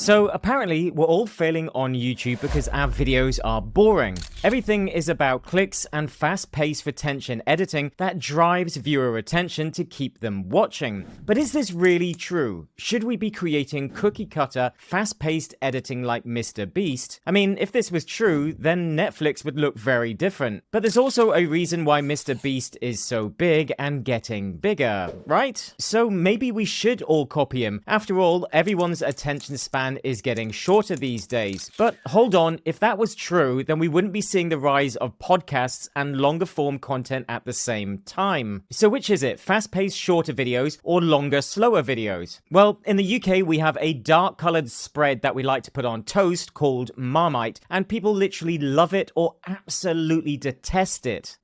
So apparently we're all failing on YouTube because our videos are boring. Everything is about clicks and fast-paced retention editing that drives viewer attention to keep them watching. But is this really true? Should we be creating cookie-cutter, fast-paced editing like Mr. Beast? I mean, if this was true, then Netflix would look very different. But there's also a reason why Mr. Beast is so big and getting bigger, right? So maybe we should all copy him. After all, everyone's attention span is getting shorter these days. But hold on, if that was true, then we wouldn't be seeing the rise of podcasts and longer form content at the same time. So which is it, fast-paced shorter videos or longer slower videos? Well, in the UK we have a dark coloured spread that we like to put on toast called Marmite, and people literally love it or absolutely detest it.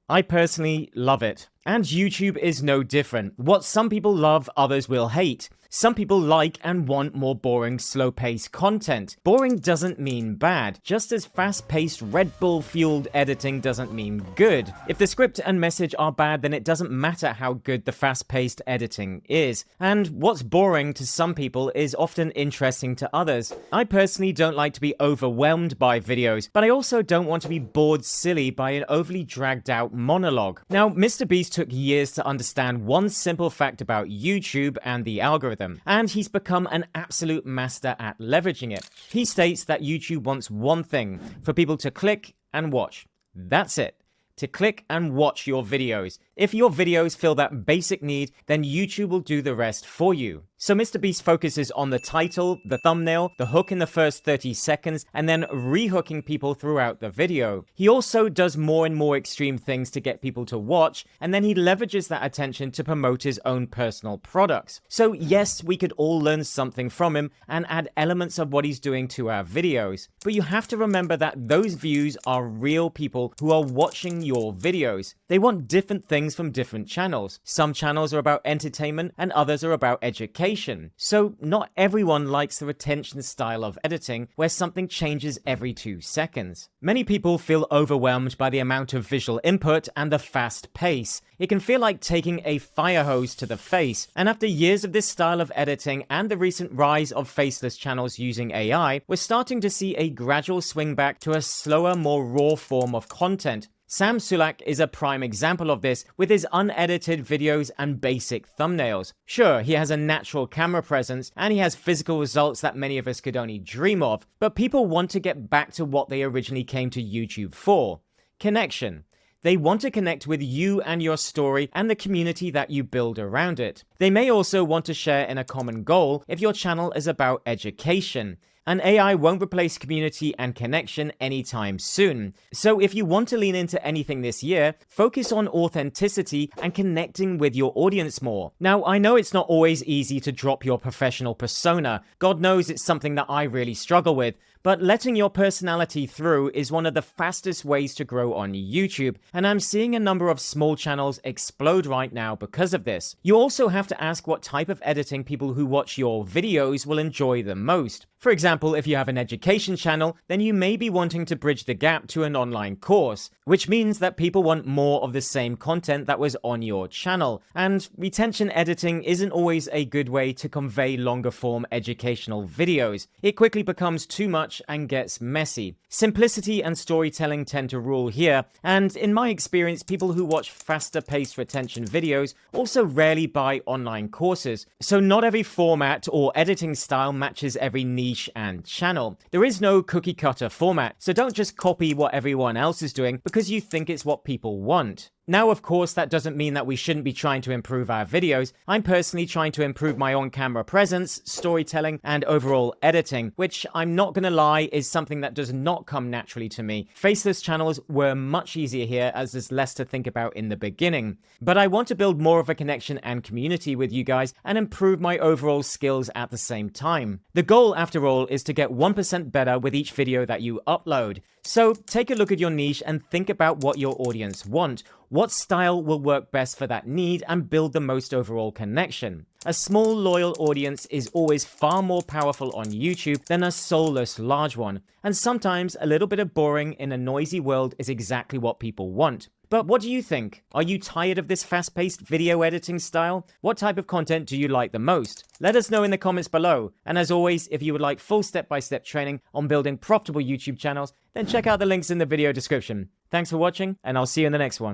I personally love it. And YouTube is no different. What some people love, others will hate. Some people like and want more boring, slow-paced content. Boring doesn't mean bad, just as fast-paced, Red Bull-fueled editing doesn't mean good. If the script and message are bad, then it doesn't matter how good the fast-paced editing is. And what's boring to some people is often interesting to others. I personally don't like to be overwhelmed by videos, but I also don't want to be bored silly by an overly dragged-out monologue. Now, Mr. Beast took years to understand one simple fact about YouTube and the algorithm, and he's become an absolute master at leveraging it. He states that YouTube wants one thing: for people to click and watch. That's it. To click and watch your videos. If your videos fill that basic need, then YouTube will do the rest for you. So Mr. Beast focuses on the title, the thumbnail, the hook in the first 30 seconds, and then re-hooking people throughout the video. He also does more and more extreme things to get people to watch, and then he leverages that attention to promote his own personal products. So yes, we could all learn something from him and add elements of what he's doing to our videos. But you have to remember that those views are real people who are watching your videos. They want different things from different channels. Some channels are about entertainment and others are about education. So not everyone likes the retention style of editing where something changes every 2 seconds. Many people feel overwhelmed by the amount of visual input and the fast pace. It can feel like taking a fire hose to the face, and after years of this style of editing and the recent rise of faceless channels using AI, we're starting to see a gradual swing back to a slower, more raw form of content. Sam Sulak is a prime example of this with his unedited videos and basic thumbnails. Sure, he has a natural camera presence and he has physical results that many of us could only dream of, but people want to get back to what they originally came to YouTube for: connection. They want to connect with you and your story and the community that you build around it. They may also want to share in a common goal if your channel is about education. And AI won't replace community and connection anytime soon. So if you want to lean into anything this year, focus on authenticity and connecting with your audience more. Now, I know it's not always easy to drop your professional persona. God knows it's something that I really struggle with. But letting your personality through is one of the fastest ways to grow on YouTube, and I'm seeing a number of small channels explode right now because of this. You also have to ask what type of editing people who watch your videos will enjoy the most. For example, if you have an education channel, then you may be wanting to bridge the gap to an online course, which means that people want more of the same content that was on your channel. And retention editing isn't always a good way to convey longer form educational videos. It quickly becomes too much and gets messy. Simplicity and storytelling tend to rule here, and in my experience, people who watch faster paced retention videos also rarely buy online courses. So not every format or editing style matches every niche and channel. There is no cookie cutter format, so don't just copy what everyone else is doing because you think it's what people want. Now, of course, that doesn't mean that we shouldn't be trying to improve our videos. I'm personally trying to improve my on-camera presence, storytelling, and overall editing, which I'm not gonna lie is something that does not come naturally to me. Faceless channels were much easier here as there's less to think about in the beginning. But I want to build more of a connection and community with you guys and improve my overall skills at the same time. The goal, after all, is to get 1% better with each video that you upload. So take a look at your niche and think about what your audience want. What style will work best for that need and build the most overall connection? A small, loyal audience is always far more powerful on YouTube than a soulless large one. And sometimes a little bit of boring in a noisy world is exactly what people want. But what do you think? Are you tired of this fast-paced video editing style? What type of content do you like the most? Let us know in the comments below. And as always, if you would like full step-by-step training on building profitable YouTube channels, then check out the links in the video description. Thanks for watching, and I'll see you in the next one.